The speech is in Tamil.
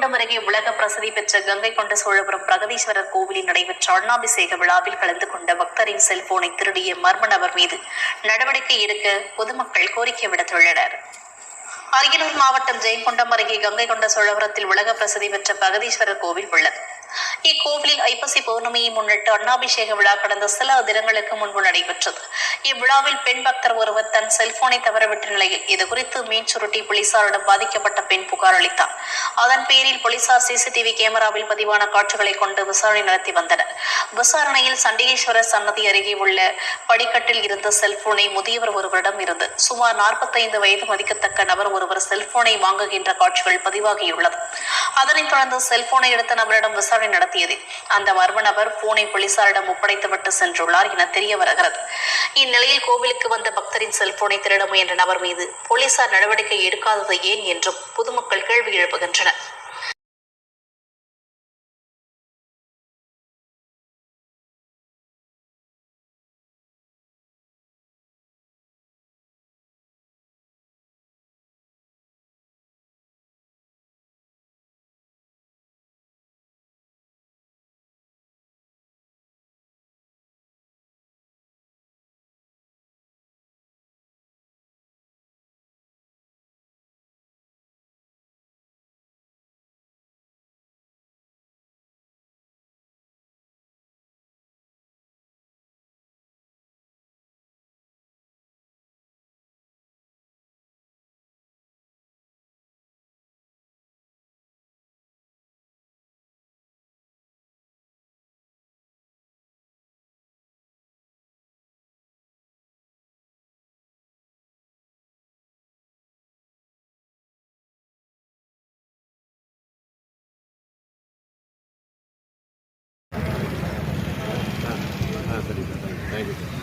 ஜெயங்கொண்டம் அருகே உலக பிரசித்தி பெற்ற கங்கை கொண்ட சோழபுரம் பிரகதீஸ்வரர் கோவிலில் நடைபெற்ற அன்னாபிஷேக விழாவில் கலந்து கொண்ட பக்தரின் செல்போனை திருடிய மர்ம நபர் மீது நடவடிக்கை எடுக்க பொதுமக்கள் கோரிக்கை விடுத்துள்ளனர். அரியலூர் மாவட்டம் ஜெயங்கொண்டம் அருகே கங்கை கொண்ட சோழபுரத்தில் உலக பிரசித்தி பெற்ற பிரகதீஸ்வரர் கோவில் உள்ளது. இக்கோவிலில் ஐப்பசி பௌர்ணமியை முன்னிட்டு அன்னாபிஷேக விழா கடந்த சில தினங்களுக்கு முன்பு நடைபெற்றது. இவ்விழாவில் பெண் பக்தர் ஒருவர் தன் செல்போனை தவறவிட்ட நிலையில் இதுகுறித்து மீன் சுருட்டி போலீசாரிடம் பாதிக்கப்பட்ட பெண் புகார் அளித்தார். அதன் பேரில் போலீசார் சிசிடிவி கேமராவில் பதிவான காட்சிகளை கொண்டு விசாரணை நடத்தி வந்தனர். விசாரணையில் சண்டிகேஸ்வரர் சன்னதி அருகே உள்ள படிக்கட்டில் இருந்த செல்போனை முதியவர் ஒருவரிடம் இருந்து சுமார் 45 வயது மதிக்கத்தக்க நபர் ஒருவர் செல்போனை வாங்குகின்ற காட்சிகள் பதிவாகியுள்ளது. அதனைத் தொடர்ந்து செல்போனை எடுத்த நபரிடம் விசாரணை நடத்தியது. அந்த மர்ம நபர் போனை போலீசாரிடம் ஒப்படைத்துவிட்டு சென்றுள்ளார் என தெரிய வருகிறது. இந்நிலையில் கோவிலுக்கு வந்த பக்தரின் செல்போனை திருட முயன்ற நபர் மீது போலீசார் நடவடிக்கை எடுக்காதது ஏன் என்றும் பொதுமக்கள் கேள்வி எழுப்புகின்றனர். Thank you.